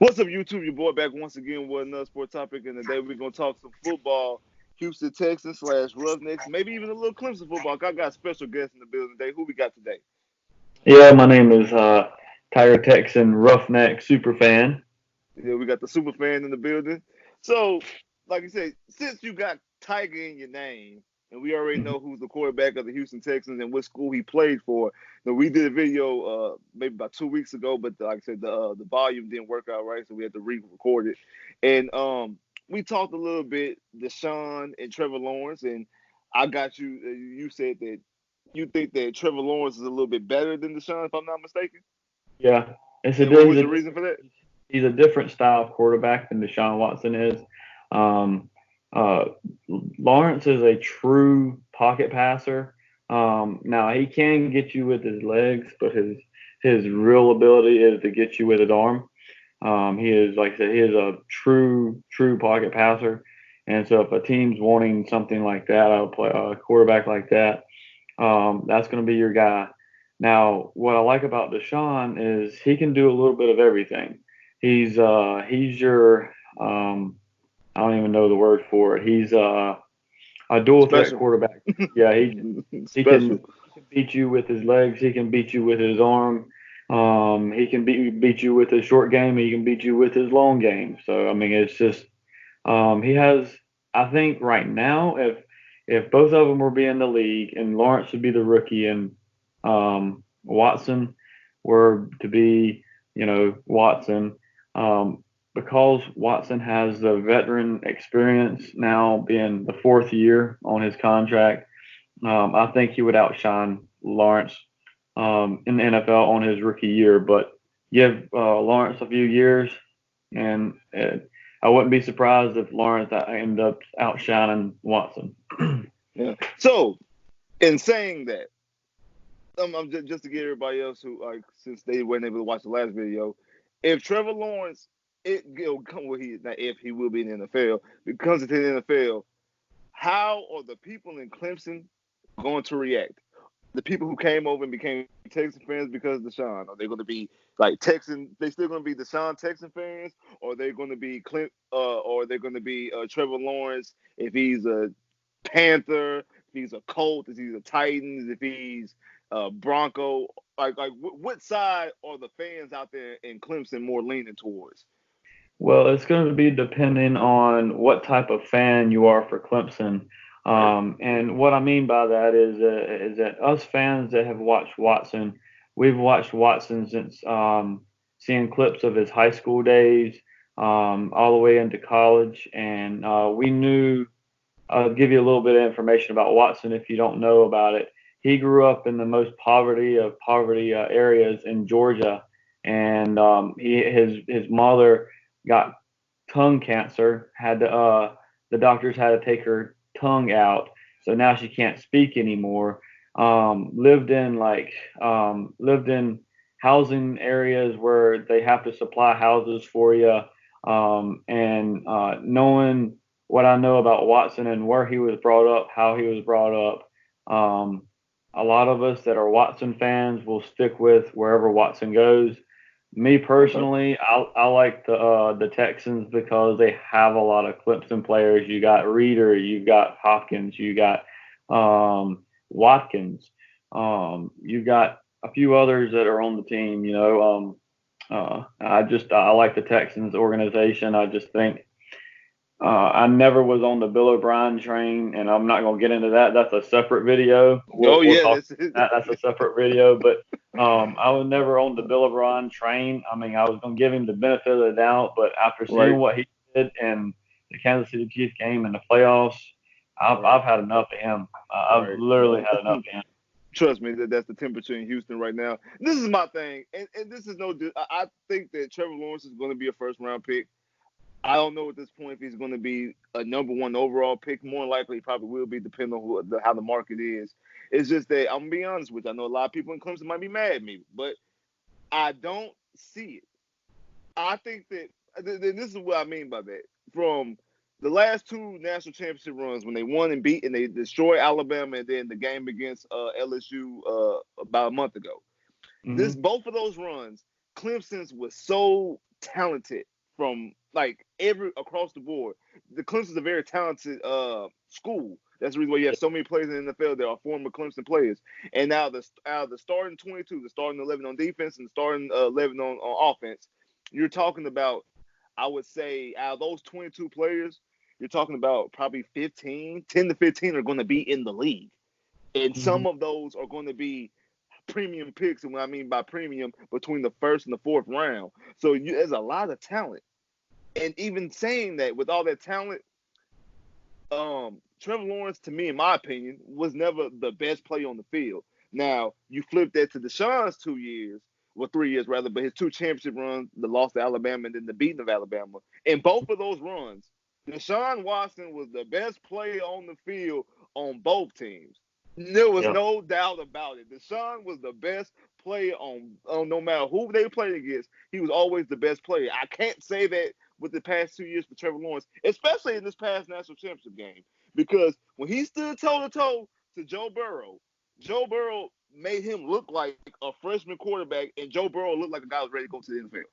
What's up, YouTube? Your boy back once again with another sports topic, and today we're gonna talk some football. Houston Texans / Roughnecks, maybe even a little Clemson football. I got a special guest in the building today. Who we got today? Yeah, my name is Texan Roughneck Super Fan. Yeah, we got the super fan in the building. So, like you said, since you got Tiger in your name, and we already Mhm. know who's the quarterback of the Houston Texans and what school he played for. Now, we did a video maybe about 2 weeks ago, but like I said, the volume didn't work out right, so we had to re-record it. And we talked a little bit Deshaun and Trevor Lawrence, and I got you. You said that you think that Trevor Lawrence is a little bit better than Deshaun, if I'm not mistaken. Yeah, it's a And what he's was a your reason for that? he's a different style of quarterback than Deshaun Watson is. Um, uh, Lawrence is a true pocket passer. Now he can get you with his legs, but his real ability is to get you with his arm. He is, like I said, he is a true pocket passer. And so if a team's wanting something like that, I'll play a quarterback like that. That's going to be your guy. Now, what I like about Deshaun is he can do a little bit of everything. He's your I don't even know the word for it. He's a dual threat Special. quarterback. Yeah, he Special. can beat you with his legs. He can beat you with his arm. He can beat you with his short game. He can beat you with his long game. So I mean, it's just he has. I think right now, if both of them were be in the league and Lawrence would be the rookie and Watson were to be, Watson, because Watson has the veteran experience now being the fourth year on his contract, I think he would outshine Lawrence in the NFL on his rookie year. But give Lawrence a few years, and I wouldn't be surprised if Lawrence ended up outshining Watson. Yeah. So, in saying that, just to get everybody else who like since they weren't able to watch the last video, if Trevor Lawrence will come where he not if he will be in the NFL, becomes into the NFL, how are the people in Clemson going to react? The people who came over and became Texan fans because of Deshaun, are they going to be like Texan? They still going to be Deshaun Texan fans, or are they going to be or are they going to be Trevor Lawrence if he's a Panther, if he's a Colt, if he's a Titans, if he's Bronco? What side are the fans out there in Clemson more leaning towards? Well, it's going to be depending on what type of fan you are for Clemson. And what I mean by that is that us fans that have watched Watson, we've watched Watson since seeing clips of his high school days, all the way into college, and we knew. I'll give you a little bit of information about Watson if you don't know about it. He grew up in the most poverty of poverty areas in Georgia, and his mother got tongue cancer. The doctors had to take her tongue out, so now she can't speak anymore. Lived in housing areas where they have to supply houses for you, and knowing what I know about Watson and where he was brought up, how he was brought up. A lot of us that are Watson fans will stick with wherever Watson goes. Me Okay. personally, I like the Texans because they have a lot of Clemson players. You got Reeder, you got Hopkins, you got Watkins, you got a few others that are on the team. I like the Texans organization. I just think I never was on the Bill O'Brien train, and I'm not going to get into that. That's a separate video. Oh We'll yeah, talk that's it. about that. That's a separate video. But I was never on the Bill O'Brien train. I mean, I was going to give him the benefit of the doubt, but after Right, seeing what he did in the Kansas City Chiefs game in the playoffs, right, I've had enough of him. I've right. literally had enough of him. Trust me, that's the temperature in Houston right now. This is my thing, and this is no. I think that Trevor Lawrence is going to be a first round pick. I don't know at this point if he's going to be a number one overall pick. More likely, he probably will be, depending on how the market is. It's just that I'm gonna be honest with you. I know a lot of people in Clemson might be mad at me, but I don't see it. I think that this is what I mean by that. From the last two national championship runs, when they won and beat and they destroyed Alabama, and then the game against LSU about a month ago. Hmm. Both of those runs, Clemson's was so talented from like every across the board. The Clemson's a very talented school. That's the reason why you have so many players in the NFL that are former Clemson players. And now out of the starting 22, the starting 11 on defense and the starting 11 on offense, you're talking about, I would say, out of those 22 players, you're talking about probably 10 to 15 are going to be in the league. And some of those are going to be premium picks. And what I mean by premium, between the first and the fourth round. So there's a lot of talent. And even saying that, with all that talent, Trevor Lawrence, to me, in my opinion, was never the best player on the field. Now, you flip that to Deshaun's 2 years, well, 3 years rather, but his 2 championship runs, the loss to Alabama and then the beating of Alabama. In both of those runs, Deshaun Watson was the best player on the field on both teams. There was no doubt about it. Deshaun was the best player on no matter who they played against. He was always the best player. I can't say that with the past 2 years for Trevor Lawrence, especially in this past national championship game, because when he stood toe-to-toe to Joe Burrow made him look like a freshman quarterback, and Joe Burrow looked like a guy who was ready to go to the NFL.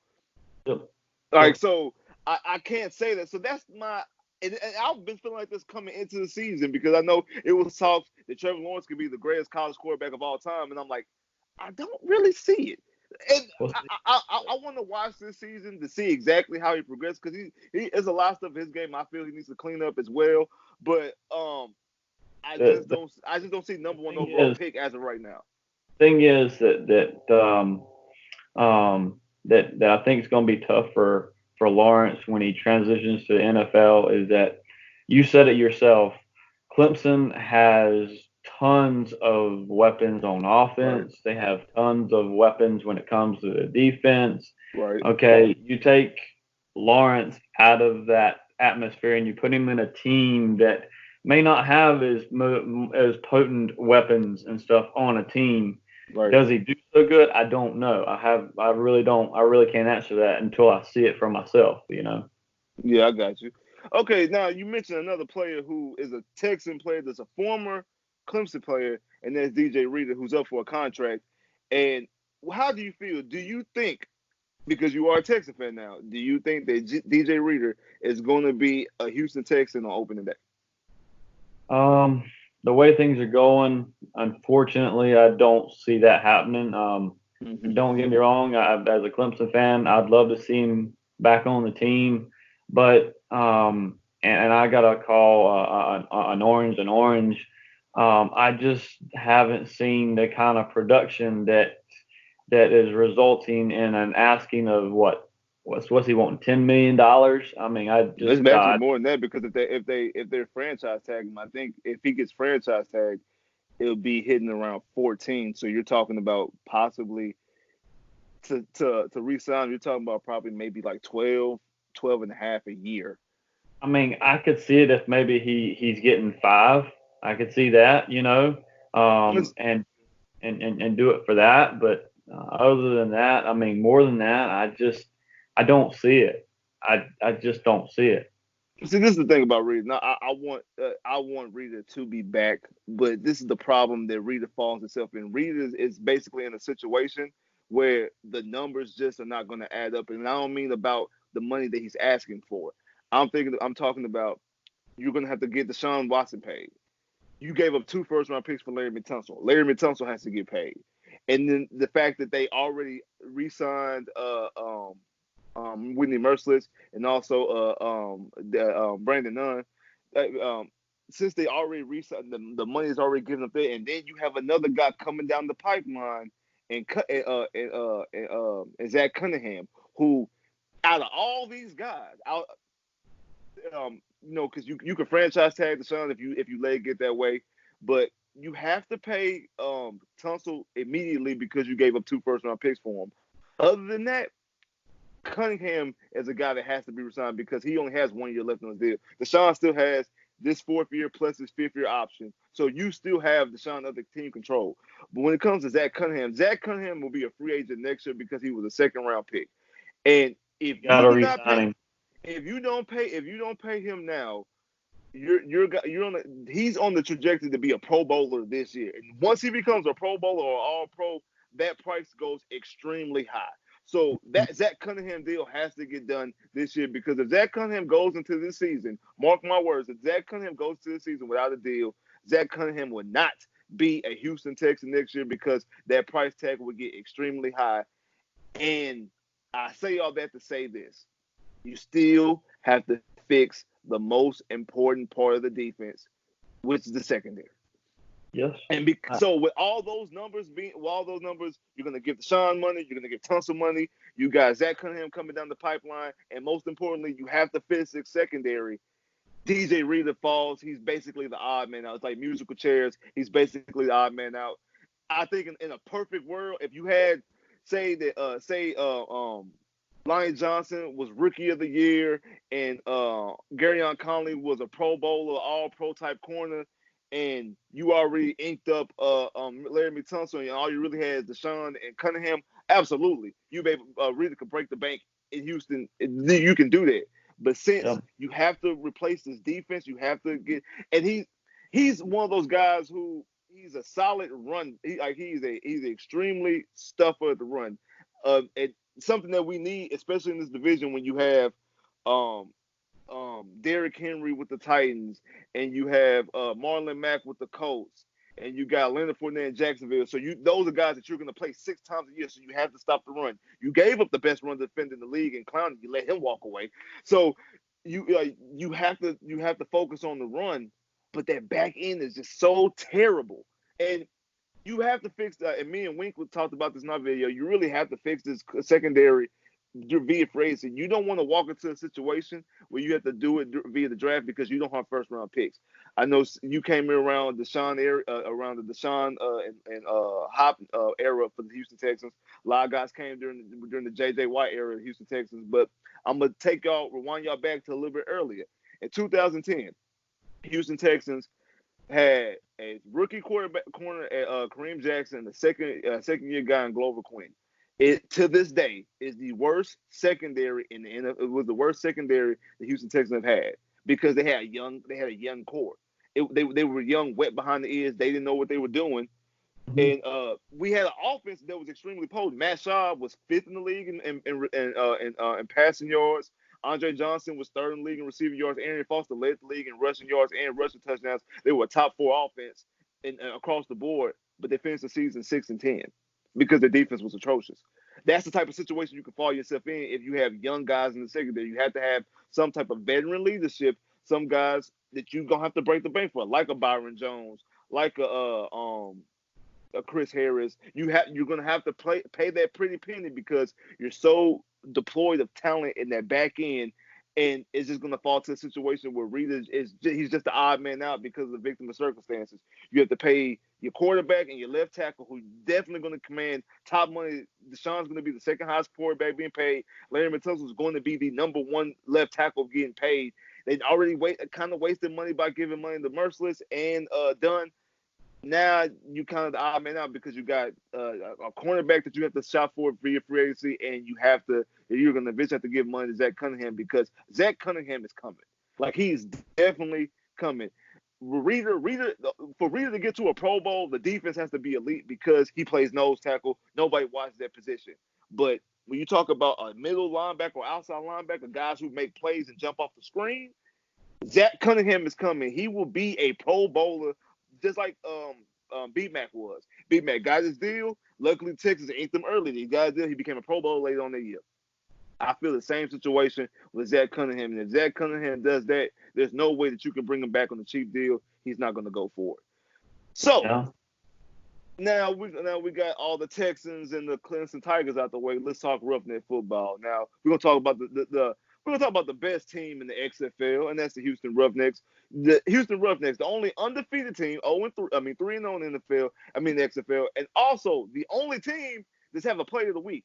Yep. Like, so I can't say that. So that's my – and I've been feeling like this coming into the season because I know it was talks that Trevor Lawrence could be the greatest college quarterback of all time, and I'm like, I don't really see it. And I want to watch this season to see exactly how he progresses because he there's a lot of stuff in his game I feel he needs to clean up as well. But I just don't see number one overall pick as of right now. Thing is that I think is going to be tough for Lawrence when he transitions to the NFL is that you said it yourself. Clemson has tons of weapons on offense. Right. They have tons of weapons when it comes to the defense. Right. Okay, you take Lawrence out of that atmosphere and you put him in a team that may not have as potent weapons and stuff on a team. Right. Does he do so good? I don't know. I really can't answer that until I see it for myself, you know. Yeah, I got you. Okay, now you mentioned another player who is a Texan player that's a former Clemson player, and that's DJ Reader, who's up for a contract. And how do you feel? Do you think, because you are a Texan fan now, do you think that DJ Reader is going to be a Houston Texan on opening day? The way things are going, unfortunately, I don't see that happening. Don't get me wrong. As a Clemson fan, I'd love to see him back on the team, but and I got to call an orange. I just haven't seen the kind of production that is resulting in an asking of what's he wanting, $10 million? I mean, it's actually more than that because if they're franchise tagging him, I think if he gets franchise tagged, it'll be hitting around 14. So you're talking about possibly to re-sign, you're talking about probably maybe like 12 and a half a year. I mean, I could see it if maybe he's getting 5. I could see that, you know, and do it for that. But other than that, I mean, more than that, I don't see it. I just don't see it. See, this is the thing about Reader. Now, I want Reader to be back, but this is the problem that Reader falls himself in. Reader is basically in a situation where the numbers just are not going to add up, and I don't mean about the money that he's asking for. I'm talking about you're going to have to get Deshaun Watson paid. You gave up 2 first-round picks for Larry Tunsil. Larry Tunsil has to get paid, and then the fact that they already re-signed Whitney Merciless and also Brandon Nunn. Since they already re-signed, the money is already given up there, and then you have another guy coming down the pipeline, and Zach Cunningham, who out of all these guys, because you can franchise tag Deshaun if you let it get that way, but you have to pay Tunsil immediately because you gave up 2 first-round picks for him. Other than that, Cunningham is a guy that has to be resigned because he only has 1 year left on his deal. Deshaun still has this 4th year plus his 5th year option. So you still have Deshaun under team control. But when it comes to Zach Cunningham will be a free agent next year because he was a 2nd-round pick. And if you don't pay him now, he's on the trajectory to be a Pro Bowler this year. And once he becomes a Pro Bowler or All Pro, that price goes extremely high. So that Zach Cunningham deal has to get done this year, because if Zach Cunningham goes into this season, mark my words, if Zach Cunningham goes to the season without a deal, Zach Cunningham will not be a Houston Texan next year, because that price tag would get extremely high. And I say all that to say this: you still have to fix the most important part of the defense, which is the secondary. Yes. And so with all those numbers, you're gonna give Deshaun money, you're gonna give Tunsil money. You got Zach Cunningham coming down the pipeline, and most importantly, you have to fix the secondary. DJ Reader falls. He's basically the odd man out. It's like musical chairs. He's basically the odd man out. I think in a perfect world, if you had Lonnie Johnson was Rookie of the Year, and Garyon Conley was a Pro Bowler, All Pro type corner, and you already inked up Laramie Tunsil, and all you really had is Deshaun and Cunningham, absolutely, Reader could break the bank in Houston. You can do that. But since you have to replace this defense, you have to get, and he's one of those guys who he's a solid run. He's extremely stuffer at the run. And something that we need, especially in this division, when you have Derrick Henry with the Titans, and you have Marlon Mack with the Colts, and you got Leonard Fournette in Jacksonville. So those are guys that you're going to play 6 times a year. So you have to stop the run. You gave up the best run defender in the league, and Clowney, you let him walk away. So you have to focus on the run, but that back end is just so terrible. And you have to fix that. And me and Winkle talked about this in our video. You really have to fix this secondary via free agency. You don't want to walk into a situation where you have to do it via the draft, because you don't have first round picks. I know you came in around Deshaun around the Deshaun and Hop era for the Houston Texans. A lot of guys came during the J.J. Watt era of the Houston Texans. But I'm gonna rewind y'all back to a little bit earlier. In 2010, Houston Texans had a rookie corner Kareem Jackson, the second year guy in Glover Quinn. It to this day is the worst secondary in the NFL. It was the worst secondary the Houston Texans have had, because they had a young core. They were young, wet behind the ears. They didn't know what they were doing. And we had an offense that was extremely potent. Matt Schaub was 5th in the league in passing yards. Andre Johnson was 3rd in the league in receiving yards. Arian Foster led the league in rushing yards and rushing touchdowns. They were a top 4 offense across the board, but they finished the season 6-10 because their defense was atrocious. That's the type of situation you can fall yourself in if you have young guys in the secondary. You have to have some type of veteran leadership, some guys that you're gonna have to break the bank for, like a Byron Jones, like a Chris Harris. You're gonna have to pay that pretty penny, because you're so deployed of talent in that back end, and it's just gonna fall to a situation where he's just the odd man out because of the victim of circumstances. You have to pay your quarterback and your left tackle, who definitely going to command top money. Deshaun's going to be the second highest quarterback being paid. Larry Tunsil is going to be the number 1 left tackle getting paid. They already kind of wasted money by giving money to Merciless and Dunn. Now you kind of the odd man out, because you got a cornerback that you have to shop for via free agency, and you're going to eventually have to give money to Zach Cunningham, because Zach Cunningham is coming. Like, he's definitely coming. For Reader to get to a Pro Bowl, the defense has to be elite, because he plays nose tackle. Nobody watches that position. But when you talk about a middle linebacker or outside linebacker, guys who make plays and jump off the screen, Zach Cunningham is coming. He will be a Pro Bowler, just like B-Mac was. B-Mac got his deal. Luckily, Texas inked him early. He got his deal. He became a Pro Bowler later on that year. I feel the same situation with Zach Cunningham. And if Zach Cunningham does that, there's no way that you can bring him back on the cheap deal. He's not going to go for it. So now we got all the Texans and the Clemson Tigers out the way. Let's talk Roughneck football. Now we're going to talk about the best team in the XFL, and that's the Houston Roughnecks. The Houston Roughnecks, the only undefeated team, 3-0 in the XFL, and also the only team that's have a player of the week.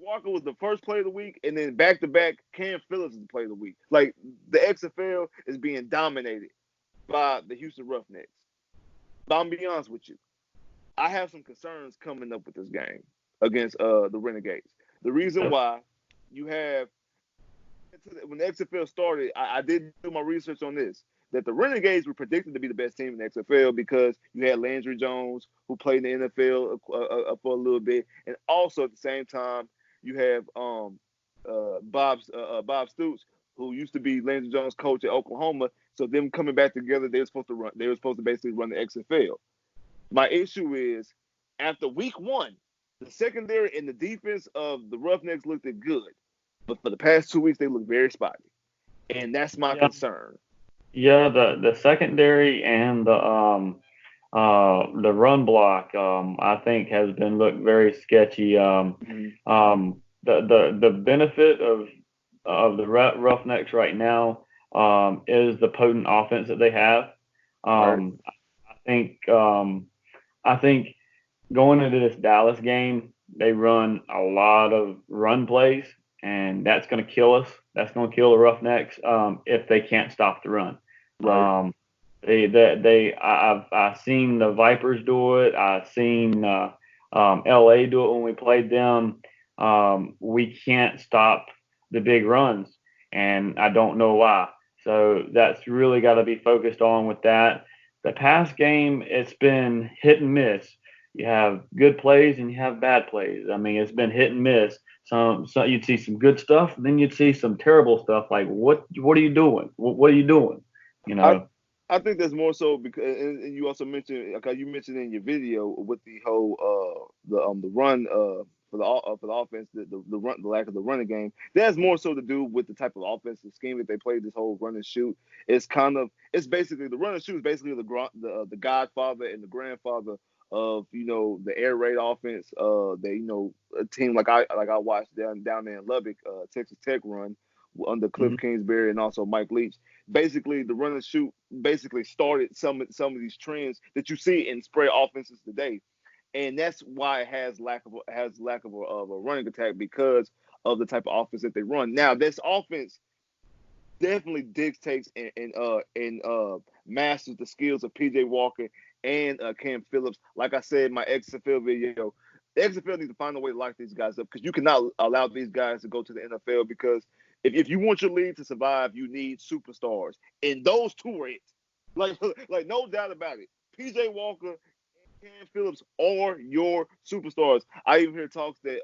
Walker was the first player of the week, and then back-to-back, Cam Phillips is the player of the week. Like, the XFL is being dominated by the Houston Roughnecks. But I'm going to be honest with you. I have some concerns coming up with this game against the Renegades. The reason why you have, when the XFL started, I did do my research on this, that the Renegades were predicted to be the best team in the XFL because you had Landry Jones, who played in the NFL for a little bit, and also at the same time, You have Bob Stoops, who used to be Landry Jones' coach at Oklahoma. So them coming back together, they were supposed to run. They were supposed to basically run the XFL. My issue is after week one, the secondary and the defense of the Roughnecks looked good, but for the past 2 weeks they look very spotty, and that's my Yeah, concern. yeah. The secondary and the run block, I think, has been looked very sketchy. Mm-hmm. The benefit of the Roughnecks right now is the potent offense that they have. Right, I think I think going into this Dallas game, they run a lot of run plays, and that's going to kill us. That's going to kill the Roughnecks if they can't stop the run. right. Um, I've seen the Vipers do it. I've seen LA do it when we played them. We can't stop the big runs, and I don't know why. So that's really got to be focused on with that. The pass game, it's been hit and miss. You have good plays and you have bad plays. I mean, it's been hit and miss. So you'd see some good stuff, then you'd see some terrible stuff. Like what are you doing? What are you doing? You I know. I think that's more so because, and you also mentioned, like you mentioned in your video with the whole the run for the offense, the run, the lack of the running game. That has more so to do with the type of offensive scheme that they play. This whole run and shoot. It's basically the run and shoot is basically the godfather and the grandfather of the air raid offense. A team like I watched down there in Lubbock, Texas Tech run under Cliff Mhm. Kingsbury and also Mike Leach. Basically, the run and shoot basically started some of these trends that you see in spread offenses today, and that's why it has lack of a running attack because of the type of offense that they run. Now, this offense definitely dictates and masters the skills of PJ Walker and Cam Phillips. Like I said in my XFL video, the XFL needs to find a way to lock these guys up because you cannot allow these guys to go to the NFL because if you want your league to survive, you need superstars. And those two are it. Like, like no doubt about it. PJ Walker and Cam Phillips are your superstars. I even hear talks that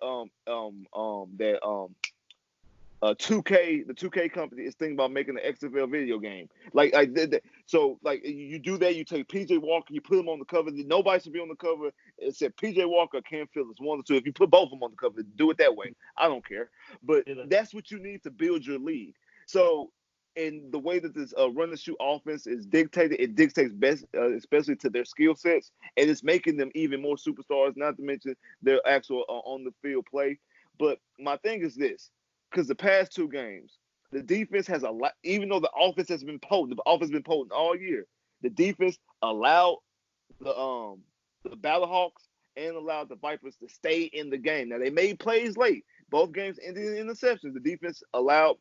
2K, the 2K company is thinking about making an XFL video game. So like you do that, you take PJ Walker, you put him on the cover. Nobody should be on the cover except PJ Walker, Cam Phillips, one or two. If you put both of them on the cover, do it that way. I don't care, but that's what you need to build your league. So. And the way that this run and shoot offense is dictated, it dictates best, especially to their skill sets, and it's making them even more superstars. Not to mention their actual on the field play. But my thing is this: because the past two games, the defense has a lot. Even though the offense has been potent all year. The defense allowed the the Battlehawks and allowed the Vipers to stay in the game. Now they made plays late. Both games ended in interceptions. The defense allowed.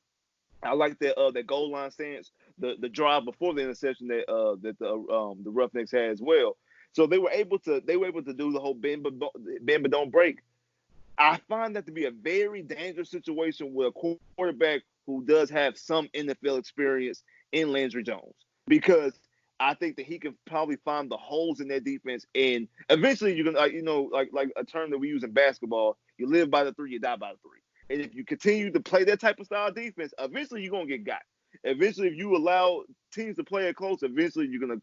I like that goal line stance, the drive before the interception that the Roughnecks had as well. So they were able to do the whole bend but don't break. I find that to be a very dangerous situation with a quarterback who does have some NFL experience in Landry Jones because I think that he can probably find the holes in their defense, and eventually you're gonna, like a term that we use in basketball, you live by the three, you die by the three. And if you continue to play that type of style defense, eventually you're gonna get got. Eventually, if you allow teams to play it close, eventually you're gonna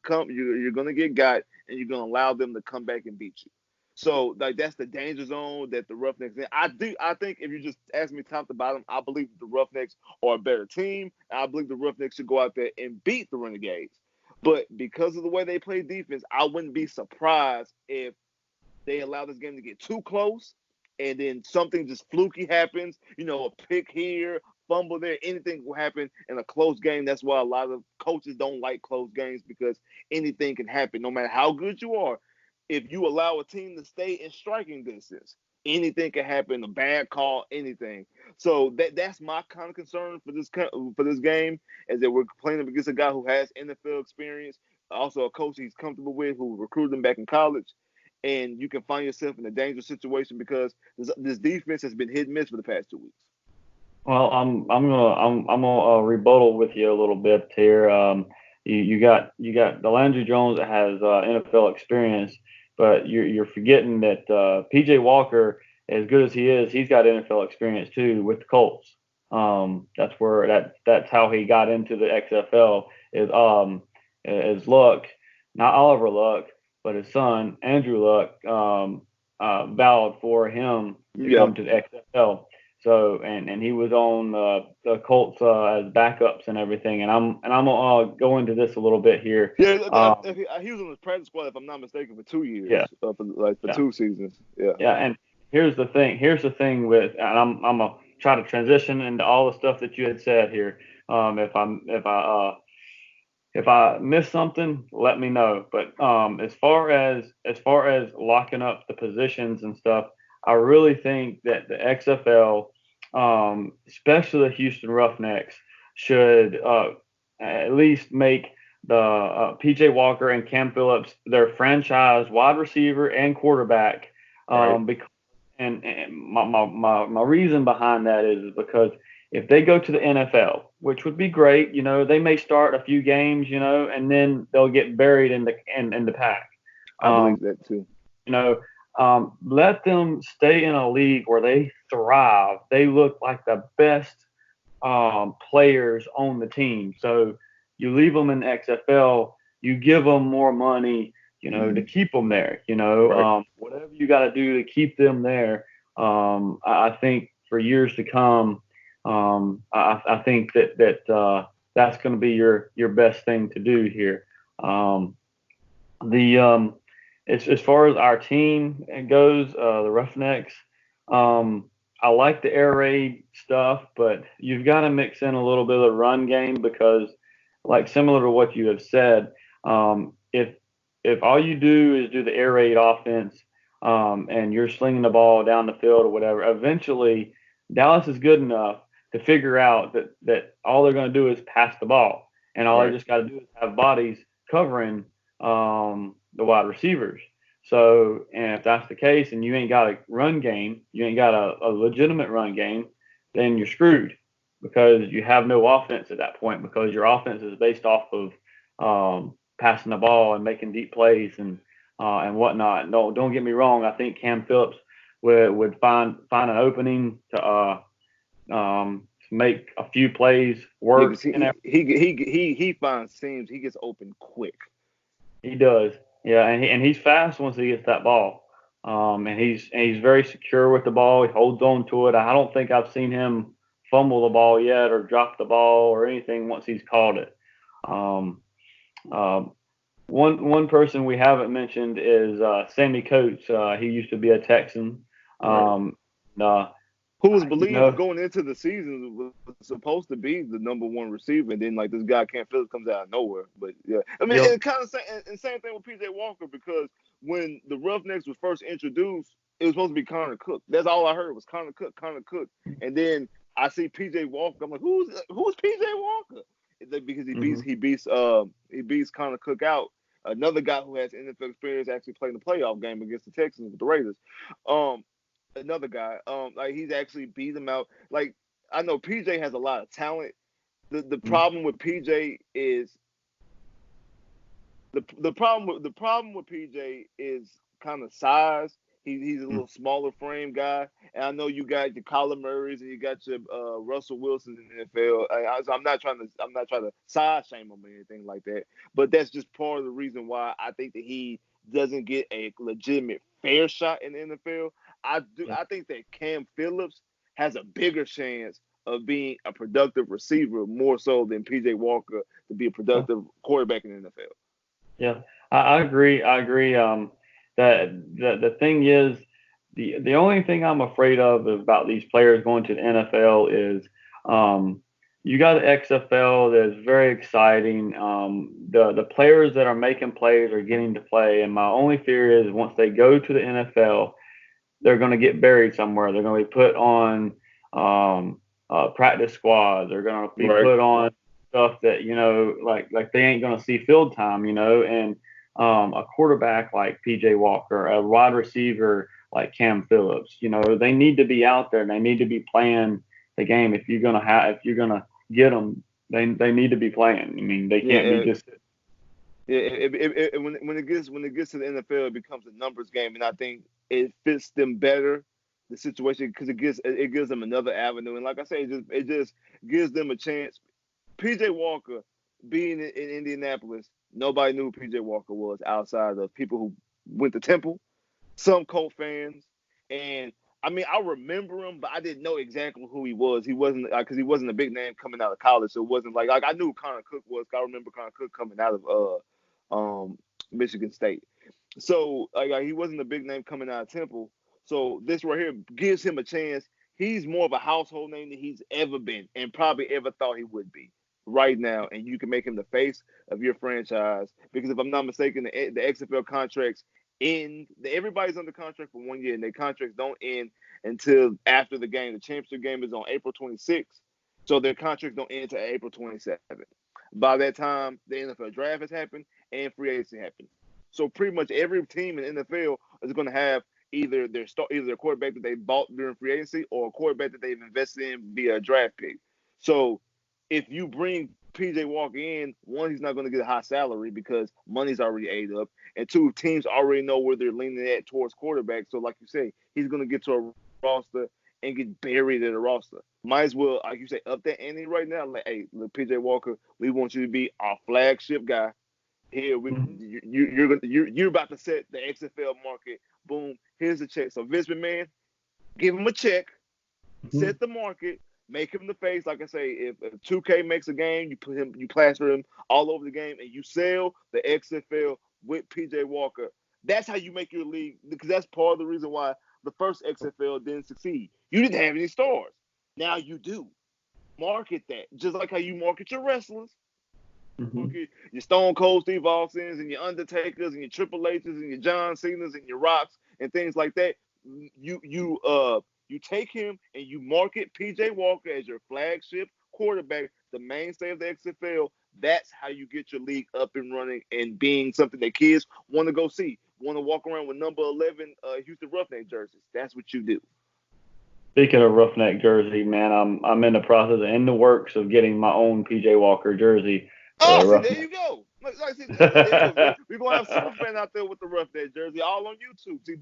get got, and you're gonna allow them to come back and beat you. So like that's the danger zone that the Roughnecks in. I think if you just ask me top to bottom, I believe the Roughnecks are a better team. I believe the Roughnecks should go out there and beat the Renegades. But because of the way they play defense, I wouldn't be surprised if they allow this game to get too close and then something just fluky happens, a pick here, fumble there, anything will happen in a close game. That's why a lot of coaches don't like close games because anything can happen. No matter how good you are, if you allow a team to stay in striking distance, anything can happen, a bad call, anything. So that's my kind of concern for this game is that we're playing against a guy who has NFL experience, also a coach he's comfortable with, who recruited him back in college, and you can find yourself in a dangerous situation because this defense has been hit and miss for the past 2 weeks. Well, I'm gonna rebuttal with you a little bit here. You got the Landry Jones that has NFL experience, but you're forgetting that PJ Walker as good as he is, he's got NFL experience too with the Colts. That's how he got into the XFL is Luck, not Oliver Luck, but his son Andrew Luck vowed for him to Yeah. come to the XFL. So and he was on the Colts as backups and everything. And I'm gonna go into this a little bit here. Yeah, he was on the practice squad, if I'm not mistaken, for 2 years, Yeah, for yeah, 2 seasons. Yeah. yeah. And here's the thing. Here's the thing with, and I'm gonna try to transition into all the stuff that you had said here. If I miss something, let me know. But as far as locking up the positions and stuff, I really think that the XFL, especially the Houston Roughnecks, should at least make the PJ Walker and Cam Phillips their franchise wide receiver and quarterback. Right. Because and my reason behind that is because if they go to the NFL, which would be great, they may start a few games, and then they'll get buried in the pack. I Um, believe that too. you know, let them stay in a league where they thrive. They look like the best players on the team. So you leave them in the XFL, you give them more money, to Mhm. keep them there. Right. Whatever you got to do to keep them there. I think for years to come, I think that's going to be your best thing to do here. Um, the as far as our team goes, the Roughnecks, I like the air raid stuff, but you've got to mix in a little bit of the run game because, like similar to what you have said, if all you do is do the air raid offense, and you're slinging the ball down the field or whatever, eventually Dallas is good enough to figure out that all they're going to do is pass the ball, and all they Right. just got to do is have bodies covering the wide receivers. So, and if that's the case, and you ain't got a run game, you ain't got a legitimate run game, then you're screwed because you have no offense at that point because your offense is based off of passing the ball and making deep plays and whatnot. No, don't get me wrong. I think Cam Phillips would find an opening to make a few plays Yeah, work because and he finds seams. He gets open quick. he does. Yeah, and he's fast once he gets that ball. And he's very secure with the ball. He holds on to it. I don't think I've seen him fumble the ball yet or drop the ball or anything once he's caught it. Um, um, one person we haven't mentioned is Sammy Coates. He used to be a Texan. Right. Um, uh, Who was you believed know, going into the season was supposed to be the number one receiver, and then like this guy Cam Phillips comes out of nowhere. But yeah, I mean, yep, it kind of and same thing with PJ Walker because when the Roughnecks was first introduced, it was supposed to be Connor Cook. That's all I heard was Connor Cook, and then I see PJ Walker. I'm like, who's PJ Walker? Because hmm he beats Connor Cook out. Another guy who has NFL experience actually playing the playoff game against the Texans with the Raiders. Um, Another guy. Like he's actually beat him out. Like I know PJ has a lot of talent. The problem with PJ is the problem with PJ is kind of size. He's a little smaller frame guy, and I know you got your Kyler Murrays and you got your Russell Wilson in the NFL. So I'm not trying to size shame him or anything like that, but that's just part of the reason why I think that he doesn't get a legitimate fair shot in the NFL. I think that Cam Phillips has a bigger chance of being a productive receiver more so than PJ Walker to be a yeah. productive quarterback in the NFL. Yeah, I agree. I agree. That the thing is, the only thing I'm afraid of about these players going to the NFL is, you got the XFL that's very exciting. The players that are making plays are getting to play, and my only fear is once they go to the NFL, they're going to get buried somewhere. They're going to be put on practice squads. They're going to be Right. put on stuff that like they ain't going to see field time. And a quarterback like PJ Walker, a wide receiver like Cam Phillips, they need to be out there and they need to be playing the game. If you're gonna get them, they need to be playing. I mean, they can't be Yeah. just. Yeah, when it gets to the NFL, it becomes a numbers game, and I think it fits them better the situation because it gives them another avenue. And like I say, it just gives them a chance. PJ Walker being in Indianapolis, nobody knew who PJ Walker was outside of people who went to Temple, some Colt fans, and I mean I remember him, but I didn't know exactly who he was. He wasn't because he wasn't a big name coming out of college, so it wasn't like I knew who Connor Cook was. I remember Connor Cook coming out of Michigan State. So like he wasn't a big name coming out of Temple. So this right here gives him a chance. He's more of a household name than he's ever been and probably ever thought he would be right now. And you can make him the face of your franchise because if I'm not mistaken, the XFL contracts end. Everybody's under contract for 1 year, and their contracts don't end until after the game. The championship game is on April 26th, so their contracts don't end until April 27th. By that time, the NFL draft has happened and free agency happened. So pretty much every team in the NFL is going to have either their quarterback that they bought during free agency or a quarterback that they've invested in via a draft pick. So if you bring PJ Walker in, one, he's not going to get a high salary because money's already ate up, and two, teams already know where they're leaning at towards quarterback. So like you say, he's going to get to a roster and get buried in a roster. Might as well, like you say, up that ante right now. Like, hey, look, PJ Walker, we want you to be our flagship guy. Here, you're about to set the XFL market. Boom, here's the check. So Vince McMahon, give him a check, set the market, make him the face. Like I say, if 2K makes a game, you plaster him all over the game, and you sell the XFL with PJ Walker. That's how you make your league, because that's part of the reason why the first XFL didn't succeed. You didn't have any stars. Now you do. Market that, just like how you market your wrestlers. Your Stone Cold Steve Austins and your Undertakers and your Triple H's and your John Cena's and your Rocks and things like that. You take him and you market PJ Walker as your flagship quarterback, the mainstay of the XFL. That's how you get your league up and running and being something that kids want to go see, want to walk around with number 11 Houston Roughneck jerseys. That's what you do. Speaking of Roughneck jersey, man, I'm in the process, in the works of getting my own PJ Walker jersey. Oh, see, there you go. We're gonna have Super Fan out there with the Roughneck jersey, all on YouTube. See,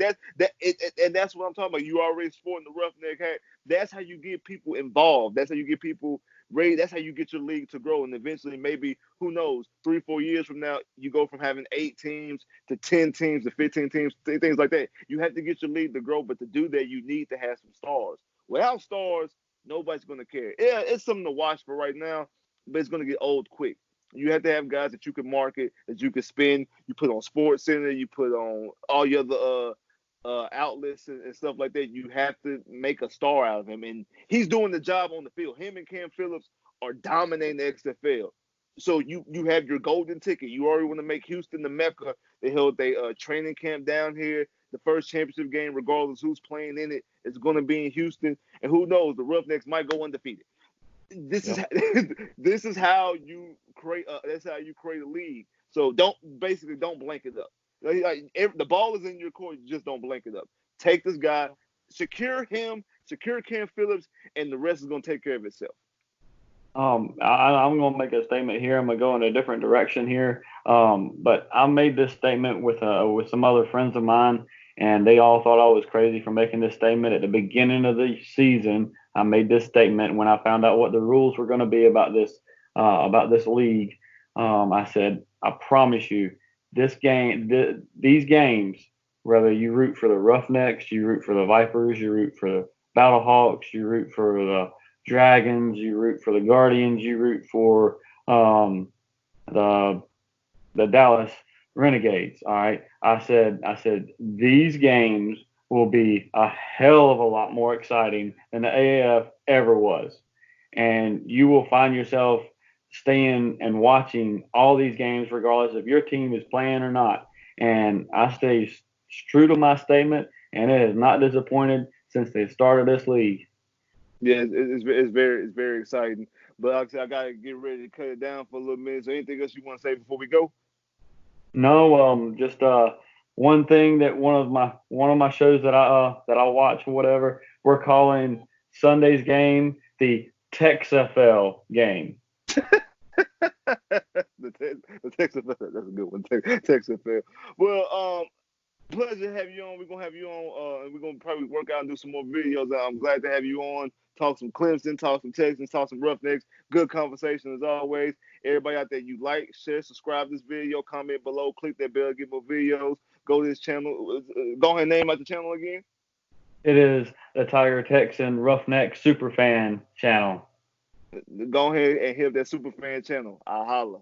and that's what I'm talking about. You already sporting the Roughneck hat. That's how you get people involved. That's how you get people ready. That's how you get your league to grow. And eventually, maybe who knows, 3-4 years from now, you go from having 8 teams to 10 teams to 15 teams, things like that. You have to get your league to grow, but to do that, you need to have some stars. Without stars, nobody's gonna care. Yeah, it's something to watch for right now, but it's gonna get old quick. You have to have guys that you can market, that you can spin. You put on Sports Center, you put on all your other outlets and stuff like that. You have to make a star out of him, and he's doing the job on the field. Him and Cam Phillips are dominating the XFL. So you have your golden ticket. You already want to make Houston the mecca. They held a training camp down here. The first championship game, regardless who's playing in it, is going to be in Houston. And who knows, the Roughnecks might go undefeated. This is how you create. That's how you create a league. So don't blank it up. The ball is in your court. You just don't blank it up. Take this guy, secure him, secure Cam Phillips, and the rest is going to take care of itself. I'm going to make a statement here. I'm going to go in a different direction here. But I made this statement with some other friends of mine, and they all thought I was crazy for making this statement at the beginning of the season. I made this statement when I found out what the rules were going to be about this league. I said, I promise you, these games, whether you root for the Roughnecks, you root for the Vipers, you root for the Battlehawks, you root for the Dragons, you root for the Guardians, you root for the Dallas Renegades. All right. I said these games will be a hell of a lot more exciting than the AAF ever was. And you will find yourself staying and watching all these games regardless if your team is playing or not. And I stay true to my statement, and it has not disappointed since they started this league. Yeah, it's very exciting. But like I said, I gotta get ready to cut it down for a little minute. So anything else you want to say before we go? No, just one thing that one of my shows that I watch or whatever, we're calling Sunday's game the TexFL game. the Texas, that's a good one. Texas. Well, pleasure to have you on. We're gonna have you on, and we're gonna probably work out and do some more videos. I'm glad to have you on. Talk some Clemson, talk some Texans, talk some Roughnecks. Good conversation as always. Everybody out there, you like, share, subscribe this video, comment below, click that bell, get more videos. Go to this channel. Go ahead and name out the channel again. It is the Texan Roughneck Super Fan channel. Go ahead and hit that super fan channel. I'll holla.